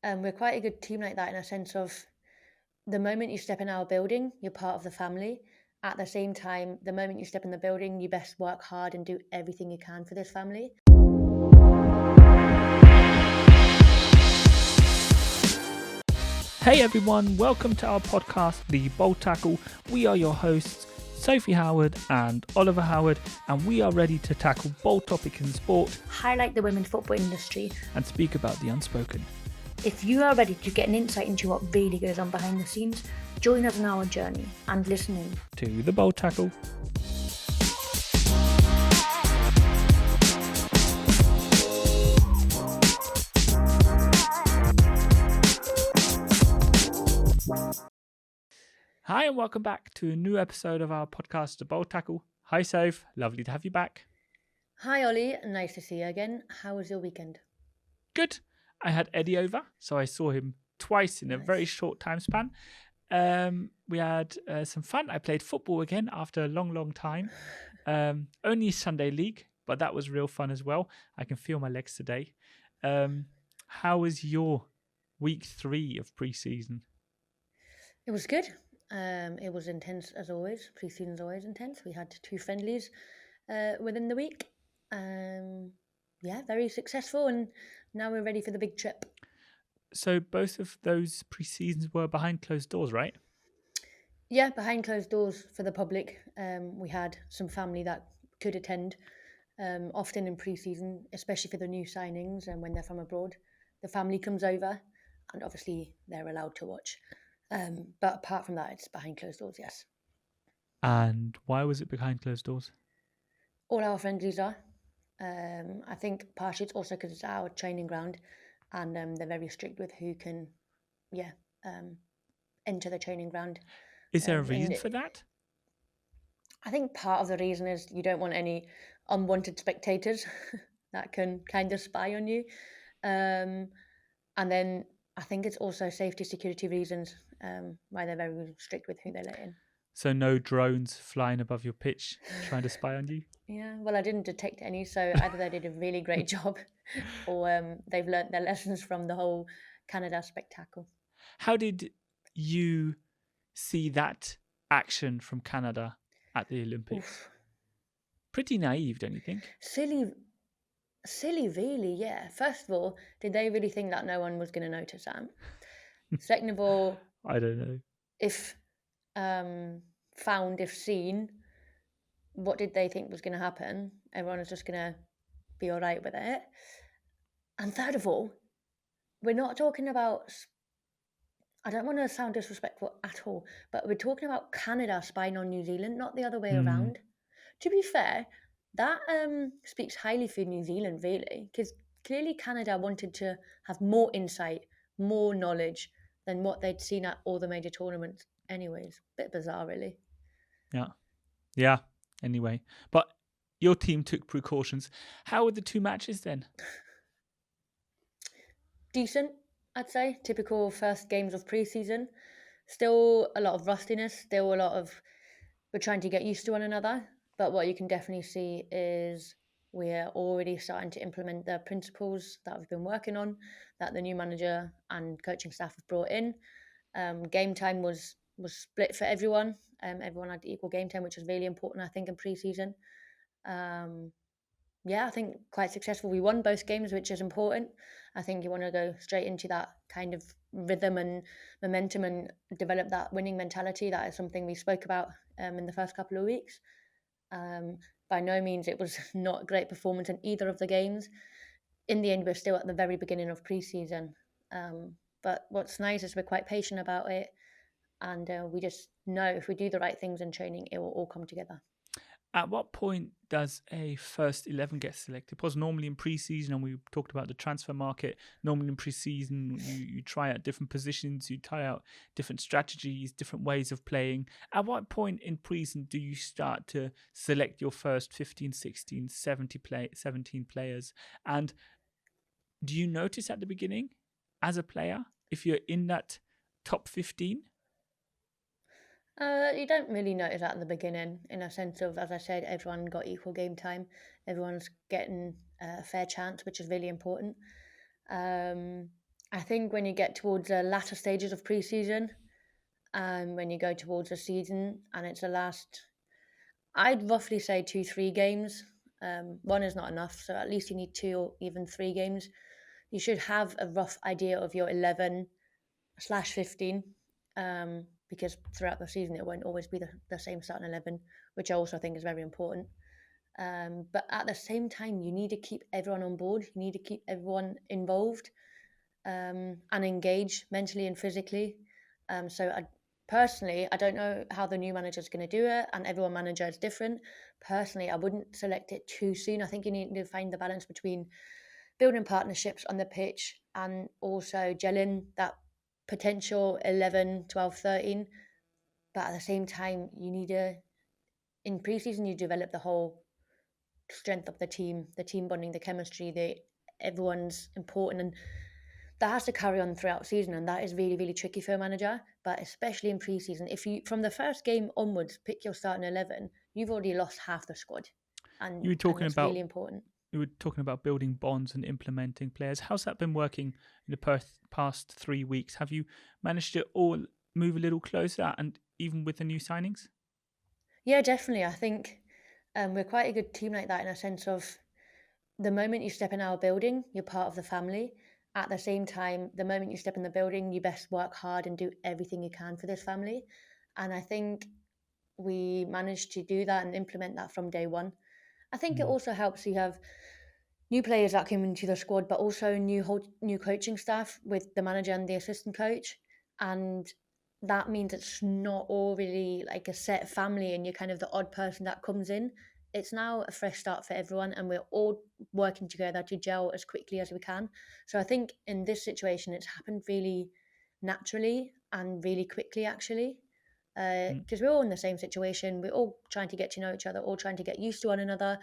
We're quite a good team like that in a sense of the moment you step in our building, you're part of the family. At the same time, the moment you step in the building, you best work hard and do everything you can for this family. Hey everyone, welcome to our podcast, The Bold Tackle. We are your hosts, Sophie Howard and Oliver Howard, and we are ready to tackle bold topics in sport, Highlight the women's football industry, and speak about the unspoken. If you are ready to get an insight into what really goes on behind the scenes, join us on our journey and listen in to The Bold Tackle. Hi and welcome back to a new episode of our podcast, The Bold Tackle. Hi Soph, lovely to have you back. Hi Ollie, nice to see you again. How was your weekend? Good. I had Eddie over, so I saw him twice in a very short time span. We had some fun. I played football again after a long time. Only Sunday league, but that was real fun as well. I can feel my legs today. How was your week 3 of pre-season? It was good. It was intense as always. Pre-season's always intense. We had 2 friendlies within the week. Very successful, and now we're ready for the big trip. So both of those pre-seasons were behind closed doors, right? Yeah, behind closed doors for the public. We had some family that could attend. Often in pre-season, especially for the new signings and when they're from abroad, the family comes over, and obviously they're allowed to watch. But apart from that, it's behind closed doors, yes. And why was it behind closed doors? All our friendlies are. I think partially it's also because it's our training ground, and they're very strict with who can, enter the training ground. Is there a reason for that? I think part of the reason is you don't want any unwanted spectators that can kind of spy on you. And then I think it's also safety, security reasons why they're very strict with who they let in. So no drones flying above your pitch trying to spy on you? Yeah, well, I didn't detect any, so either they did a really great job or they've learnt their lessons from the whole Canada spectacle. How did you see that action from Canada at the Olympics? Oof. Pretty naive, don't you think? Silly, really, yeah. First of all, did they really think that no one was going to notice that? Second of all, I don't know. If found, if seen, what did they think was going to happen? Everyone was just going to be all right with it. And third of all, we're not talking about, I don't want to sound disrespectful at all, but we're talking about Canada spying on New Zealand, not the other way around. To be fair, that speaks highly for New Zealand, really, because clearly Canada wanted to have more insight, more knowledge than what they'd seen at all the major tournaments anyways. Bit bizarre, really. Yeah, anyway. But your team took precautions. How were the 2 matches then? Decent, I'd say. Typical first games of pre-season. Still a lot of rustiness, still a lot of we're trying to get used to one another. But what you can definitely see is we're already starting to implement the principles that we've been working on, that the new manager and coaching staff have brought in. Game time was split for everyone. Everyone had equal game time, which was really important, I think, in pre-season. I think quite successful. We won both games, which is important. I think you want to go straight into that kind of rhythm and momentum and develop that winning mentality. That is something we spoke about in the first couple of weeks. By no means it was not a great performance in either of the games. In the end, we're still at the very beginning of pre-season. But what's nice is we're quite patient about it. And we just know if we do the right things in training, it will all come together. At what point does a first 11 get selected? Because normally in pre-season, and we talked about the transfer market, normally in pre-season, you try out different positions, you try out different strategies, different ways of playing. At what point in pre-season do you start to select your first 15, 16, 17 players? And do you notice at the beginning, as a player, if you're in that top 15? You don't really notice that at the beginning, in a sense of, as I said, everyone got equal game time. Everyone's getting a fair chance, which is really important. I I think when you get towards the latter stages of pre-season, when you go towards the season and it's the last, I'd roughly say 2-3 games. One is not enough, so at least you need 2 or even 3 games. You should have a rough idea of your 11/15, because throughout the season it won't always be the same starting 11, which I also think is very important. But at the same time, you need to keep everyone on board. You need to keep everyone involved, and engaged mentally and physically. So personally, I don't know how the new manager is going to do it, and everyone manager is different. Personally, I wouldn't select it too soon. I think you need to find the balance between building partnerships on the pitch and also gelling that potential 11, 12, 13. But at the same time, you need to, in preseason, you develop the whole strength of the team bonding, the chemistry, everyone's important, and that has to carry on throughout season, and that is really, really tricky for a manager. But especially in preseason, if you from the first game onwards pick your starting 11, you've already lost half the squad, You were and talking that's about really important. you were talking about building bonds and implementing players. How's that been working in the past 3 weeks? Have you managed to all move a little closer, and even with the new signings? Yeah, definitely. I think we're quite a good team like that, in a sense of the moment you step in our building, you're part of the family. At the same time, the moment you step in the building, you best work hard and do everything you can for this family. And I think we managed to do that and implement that from day one. I think it Mm. also helps you have new players that come into the squad, but also new coaching staff with the manager and the assistant coach, and that means it's not all really like a set family, and you're kind of the odd person that comes in. It's now a fresh start for everyone, and we're all working together to gel as quickly as we can. So I think in this situation, it's happened really naturally and really quickly, actually, Mm. because we're all in the same situation. We're all trying to get to know each other, all trying to get used to one another.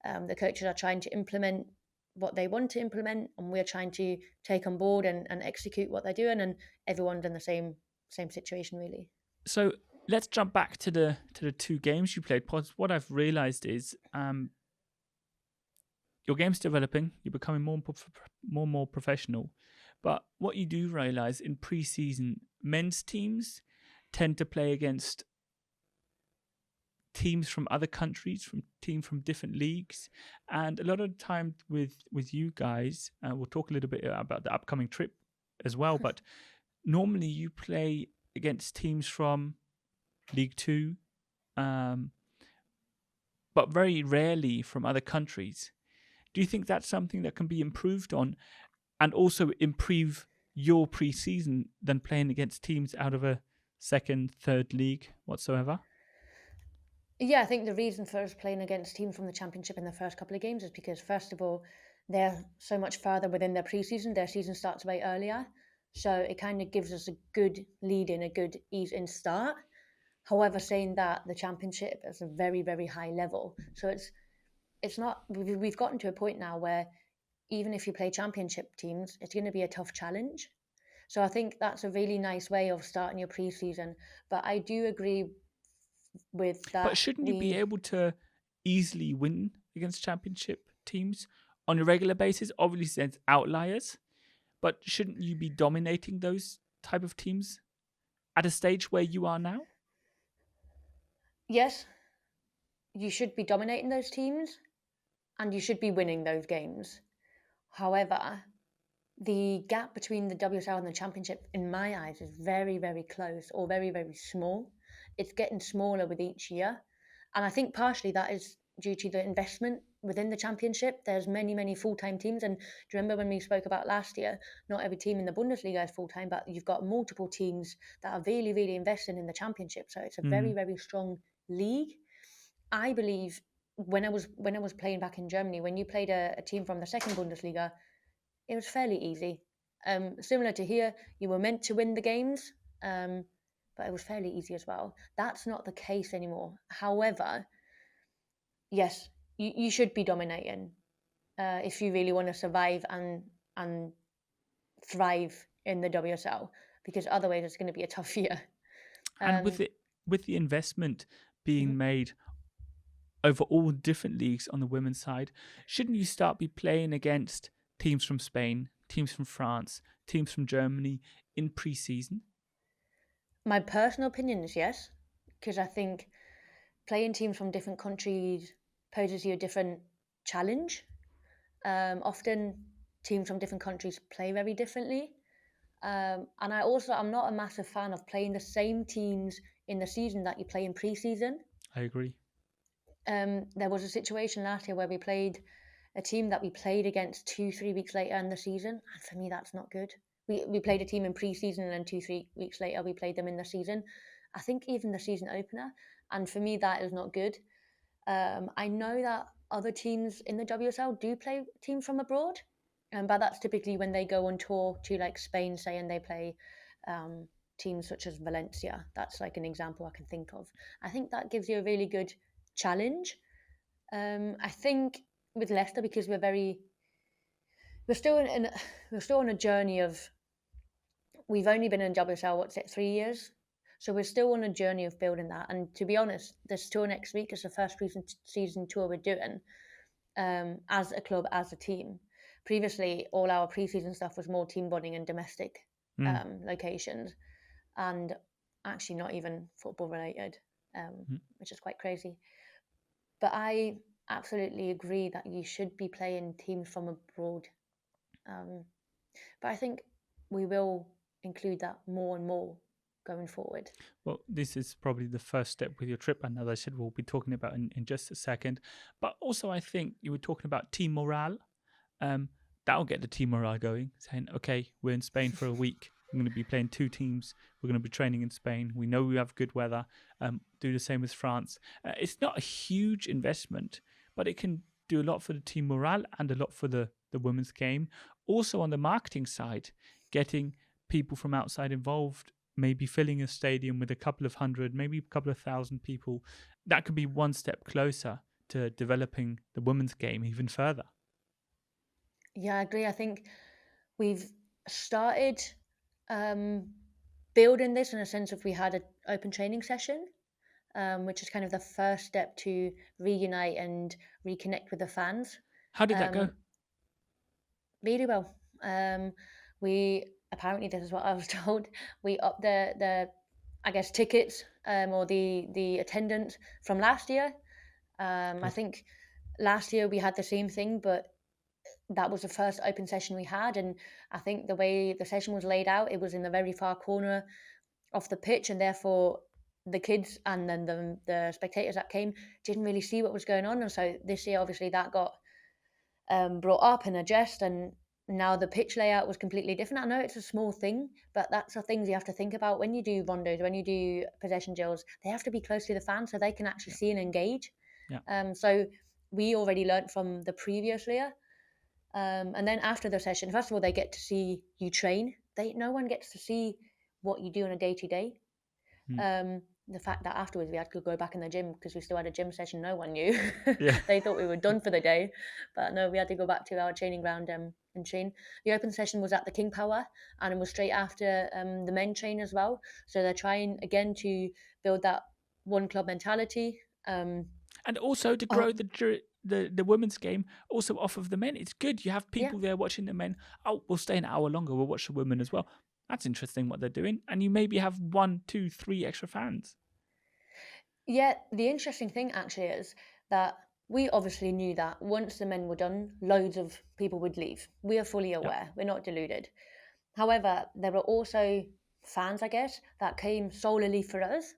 The coaches are trying to implement what they want to implement, and we're trying to take on board and execute what they're doing, and everyone's in the same situation, really. So let's jump back to the 2 games you played. Because what I've realized is your game's developing, you're becoming more and more professional. But what you do realize in pre-season, men's teams tend to play against teams from other countries, from teams from different leagues, and a lot of the time with you guys, we'll talk a little bit about the upcoming trip as well. But normally you play against teams from League Two, but very rarely from other countries. Do you think that's something that can be improved on, and also improve your pre-season than playing against teams out of a second, third league whatsoever? Yeah, I think the reason for us playing against teams from the championship in the first couple of games is because, first of all, they're so much further within their preseason. Their season starts way earlier, so it kind of gives us a good lead in, a good ease in start. However, saying that, the championship is a very, very high level, so it's not. We've gotten to a point now where even if you play championship teams, it's going to be a tough challenge. So I think that's a really nice way of starting your preseason. But I do agree with But that. shouldn't you be We able to easily win against championship teams on a regular basis? Obviously, there's outliers, but shouldn't you be dominating those type of teams at a stage where you are now? Yes, you should be dominating those teams and you should be winning those games. However, the gap between the WSL and the championship, in my eyes, is very, very close, or very, very small. It's getting smaller with each year. And I think partially that is due to the investment within the championship. There's many, many full-time teams. And do you remember when we spoke about last year? Not every team in the Bundesliga is full-time, but you've got multiple teams that are really, really invested in the championship. So it's a very, Mm. very strong league. I believe when I was playing back in Germany, when you played a team from the second Bundesliga, it was fairly easy. Similar to here, you were meant to win the games, but it was fairly easy as well. That's not the case anymore. However, yes, you should be dominating if you really want to survive and thrive in the WSL, because otherwise it's going to be a tough year. And Um, with the investment mhm. being made over all different leagues on the women's side, shouldn't you start be playing against teams from Spain, teams from France, teams from Germany in pre-season? My personal opinion is yes, because I think playing teams from different countries poses you a different challenge. Often teams from different countries play very differently. And I'm not a massive fan of playing the same teams in the season that you play in pre-season. I agree. There was a situation last year where we played a team that we played against 2-3 weeks later in the season, and for me that's not good. We played a team in pre-season, and then 2-3 weeks later we played them in the season. I think even the season opener, and for me that is not good. I know that other teams in the WSL do play teams from abroad, but that's typically when they go on tour to like Spain, say, and they play teams such as Valencia. That's like an example I can think of. I think that gives you a really good challenge. I think with Leicester, because we're still we're still on a journey of, we've only been in WSL, what's it, 3 years. So we're still on a journey of building that. And to be honest, this tour next week is the first season tour we're doing as a club, as a team. Previously, all our preseason stuff was more team bonding and domestic locations, and actually not even football related, which is quite crazy. But I absolutely agree that you should be playing teams from abroad. But I think we will include that more and more going forward. Well, this is probably the first step with your trip, and as I said, we'll be talking about in just a second. But also, I think you were talking about team morale. That'll get the team morale going, saying, okay, we're in Spain for a week. We're going to be playing 2 teams. We're going to be training in Spain. We know we have good weather. Do the same with France. It's not a huge investment, but it can do a lot for the team morale and a lot for the women's game. Also on the marketing side, getting people from outside involved, maybe filling a stadium with a couple of hundred, maybe a couple of thousand people. That could be one step closer to developing the women's game even further. Yeah, I agree. I think we've started building this in a sense of, we had an open training session, which is kind of the first step to reunite and reconnect with the fans. How did that go? Really well. We apparently, this is what I was told, we upped the I guess tickets or the attendance from last year. I think last year we had the same thing, but that was the first open session we had, and I think the way the session was laid out, it was in the very far corner of the pitch, and therefore the kids and then the spectators that came didn't really see what was going on. And so this year, obviously, that got brought up and addressed, and now the pitch layout was completely different. I know it's a small thing, but that's the things you have to think about when you do rondos, when you do possession drills. They have to be close to the fans so they can actually see and engage. So we already learnt from the previous year. And then after the session, first of all, they get to see you train. No one gets to see what you do on a day-to-day. The fact that afterwards we had to go back in the gym because we still had a gym session, no one knew. They thought we were done for the day, but no, we had to go back to our training ground and train. The open session was at the King Power, and it was straight after the men train as well. So they're trying again to build that one club mentality, and also to grow the women's game also off of the men. It's good. You have people there watching the men. Oh, we'll stay an hour longer. We'll watch the women as well. That's interesting what they're doing. And you maybe have 1, 2, 3 extra fans. Yeah, the interesting thing actually is that we obviously knew that once the men were done, loads of people would leave. We are fully aware. We're not deluded. However, there were also fans, I guess, that came solely for us.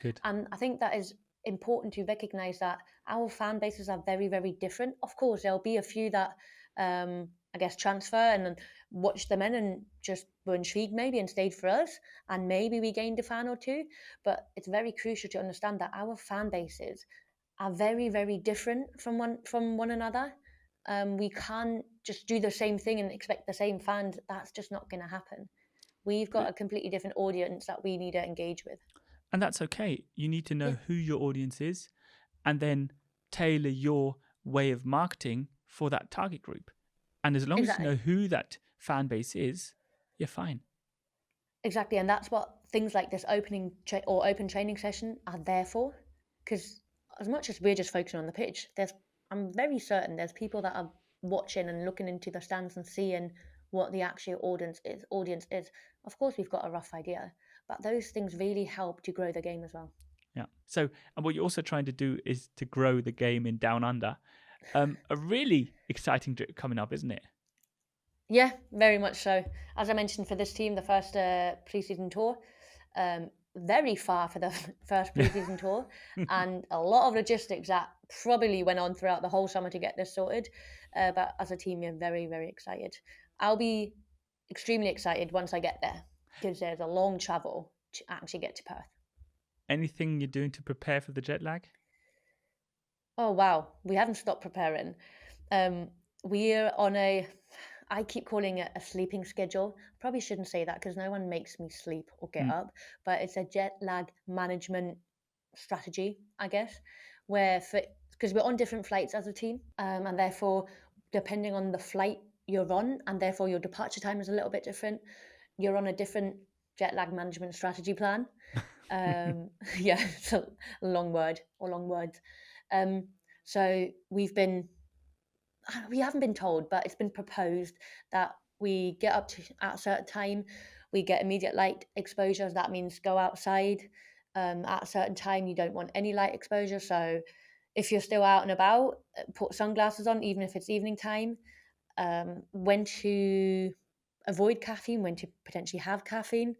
Good. And I think that is important to recognise that our fan bases are very, very different. Of course, there'll be a few that, I guess, transfer and watch the men and just were intrigued maybe and stayed for us, and maybe we gained a fan or two. But it's very crucial to understand that our fan bases are very, very different from one another. We can't just do the same thing and expect the same fans. That's just not going to happen. We've got a completely different audience that we need to engage with. And that's okay. You need to know who your audience is and then tailor your way of marketing for that target group. And as long as you know who that fan base is, you're fine. Exactly. And that's what things like this open training session are there for. Because as much as we're just focusing on the pitch, I'm very certain there's people that are watching and looking into the stands and seeing what the actual audience is. Of course, we've got a rough idea, but those things really help to grow the game as well. Yeah. So, and what you're also trying to do is to grow the game in Down Under. A really exciting trip coming up, isn't it? Yeah, very much so. As I mentioned, for this team, the first pre-season tour, very far for the first pre-season tour, and a lot of logistics that probably went on throughout the whole summer to get this sorted. But as a team, we're very, very excited. I'll be extremely excited once I get there because there's a long travel to actually get to Perth. Anything you're doing to prepare for the jet lag? Oh wow, we haven't stopped preparing. We're on I keep calling it a sleeping schedule. Probably shouldn't say that because no one makes me sleep or get Mm. up, but it's a jet lag management strategy, I guess, where because we're on different flights as a team, and therefore, depending on the flight you're on, and therefore your departure time is a little bit different, you're on a different jet lag management strategy plan. Yeah, it's a long word or long words. So we haven't been told, but it's been proposed that we get up to at a certain time, we get immediate light exposure. That means go outside at a certain time. You don't want any light exposure. So if you're still out and about, put sunglasses on, even if it's evening time. When to avoid caffeine, when to potentially have caffeine,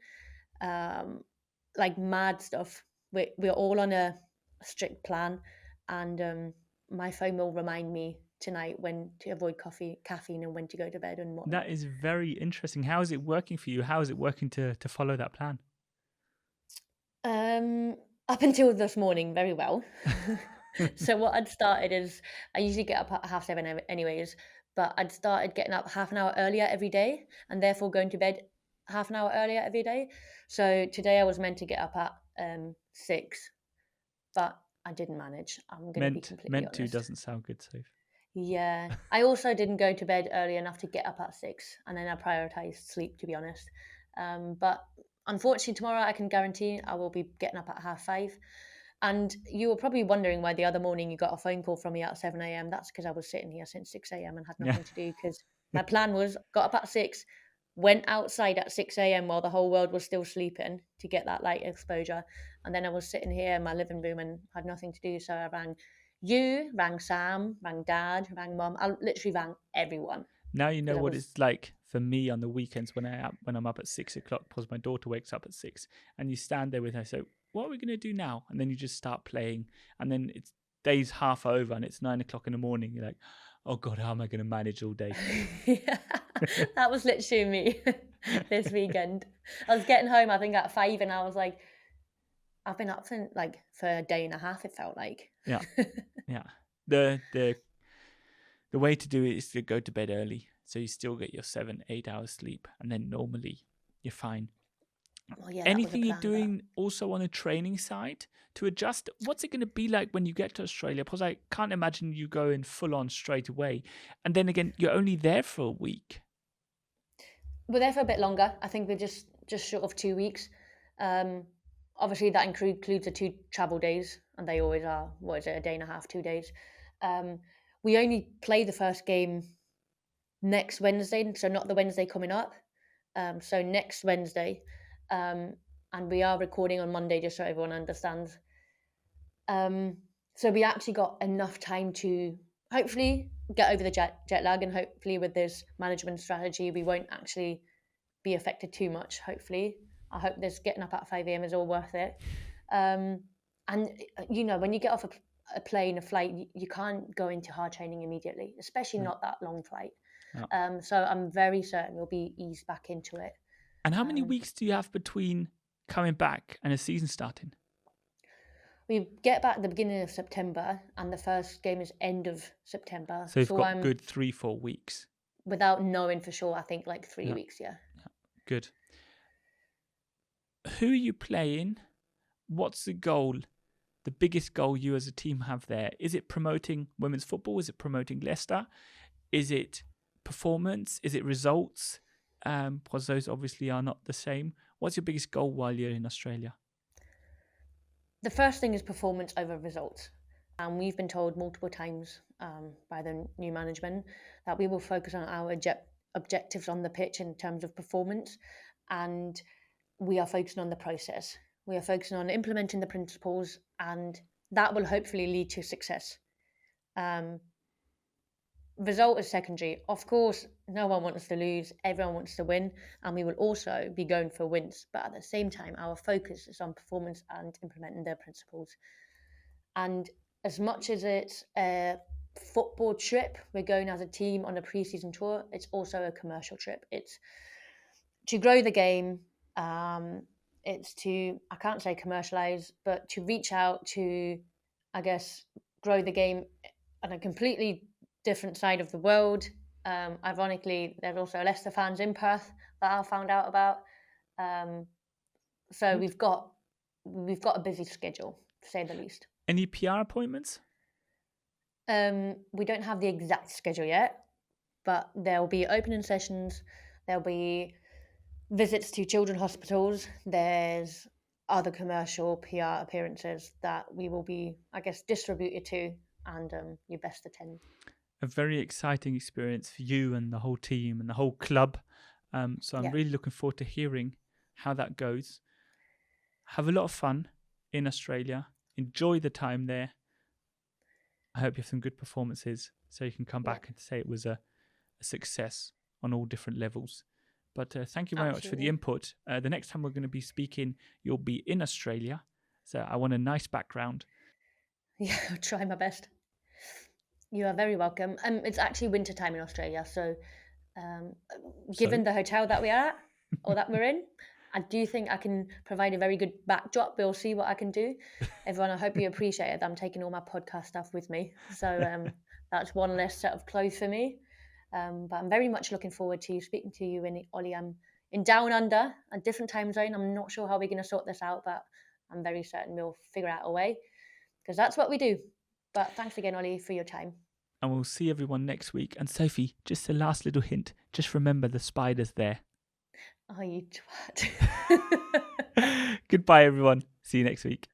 um, like mad stuff. We're all on a strict plan, and my phone will remind me tonight when to avoid caffeine, and when to go to bed and whatnot. That is very interesting. How is it working for you? How is it working to follow that plan? Up until this morning, very well. So what I'd started is I usually get up at 7:30 anyways, but I'd started getting up half an hour earlier every day, and therefore going to bed half an hour earlier every day. So today I was meant to get up at 6, but I didn't manage. I'm going to be completely Meant to honest. doesn't sound good, Soph. Yeah, I also didn't go to bed early enough to get up at 6, and then I prioritized sleep, to be honest. But unfortunately, tomorrow I can guarantee I will be getting up at 5:30. And you were probably wondering why the other morning you got a phone call from me at 7 a.m. That's because I was sitting here since 6 a.m. and had Yeah. nothing to do. Because my plan was got up at 6, went outside at 6 a.m. while the whole world was still sleeping to get that light exposure. And then I was sitting here in my living room and had nothing to do. So I rang you, rang Sam, rang Dad, rang Mum. I literally rang everyone. Now you know Because I what was it's like for me on the weekends when I'm up at 6 o'clock because my daughter wakes up at 6, and you stand there with her. So what are we going to do now? And then you just start playing, and then it's day's half over, and it's 9 o'clock in the morning. You're like, oh God, how am I going to manage all day? Yeah, that was literally me this weekend. I was getting home, I think, at 5, and I was like, I've been up for a day and a half, it felt like. Yeah, yeah. The way to do it is to go to bed early, so you still get your 7-8 hours sleep, and then normally you're fine. Well, yeah, that was a Anything you're plan, but doing also on a training side to adjust? What's it going to be like when you get to Australia? Because I can't imagine you going full on straight away. And then again, you're only there for a week. we're there for a bit longer. I think we're just short of 2 weeks. Um, Obviously, that includes the 2 travel days, and they always are. What is it? A day and a half, 2 days. Um, we only play the first game next Wednesday, so not the Wednesday coming up. So next Wednesday, um, and we are recording on Monday, just so everyone understands. So we actually got enough time to hopefully get over the jet lag, and hopefully with this management strategy, we won't actually be affected too much. Hopefully, I hope this getting up at 5 a.m. is all worth it. And when you get off a plane, a flight, you can't go into hard training immediately, especially No. not that long flight. No. So I'm very certain we'll be eased back into it. And how many weeks do you have between coming back and a season starting? We get back at the beginning of September, and the first game is end of September. So you've got I'm good 3-4 weeks. without knowing for sure. I think like 3 Yeah. weeks. Yeah. Good. Who are you playing? What's the goal? The biggest goal you as a team have there? Is it promoting women's football? Is it promoting Leicester? Is it performance? Is it results? Because those obviously are not the same. What's your biggest goal while you're in Australia? The first thing is performance over results. And we've been told multiple times by the new management that we will focus on our objectives on the pitch in terms of performance, and we are focusing on the process. We are focusing on implementing the principles, and that will hopefully lead to success. Result is secondary. Of course, no one wants to lose, everyone wants to win, and we will also be going for wins. But at the same time, our focus is on performance and implementing their principles. And as much as it's a football trip, we're going as a team on a pre-season tour, it's also a commercial trip. It's to grow the game. It's to, I can't say commercialize, but to reach out to, I guess, grow the game on a completely different side of the world. Ironically, there's also Leicester fans in Perth that I found out about. So we've got a busy schedule, to say the least. Any PR appointments? We don't have the exact schedule yet, but there'll be opening sessions. There'll be visits to children's hospitals. There's other commercial PR appearances that we will be, I guess, distributed to, and you best attend. A very exciting experience for you and the whole team and the whole club. So I'm really looking forward to hearing how that goes. Have a lot of fun in Australia. Enjoy the time there. I hope you have some good performances so you can come back and say it was a success on all different levels. But thank you very much for the input. The next time we're going to be speaking, you'll be in Australia. So I want a nice background. Yeah, I'll try my best. You are very welcome. It's actually winter time in Australia, so given the hotel that we are at or that we're in, I do think I can provide a very good backdrop. We'll see what I can do. Everyone, I hope you appreciate it. I'm taking all my podcast stuff with me, so that's one less set of clothes for me. But I'm very much looking forward to speaking to you, Ollie. I'm in Down Under, a different time zone. I'm not sure how we're going to sort this out, but I'm very certain we'll figure out a way, because that's what we do. But thanks again, Ollie, for your time. And we'll see everyone next week. And Sophie, just a last little hint. Just remember the spider's there. Oh, you twat. Goodbye, everyone. See you next week.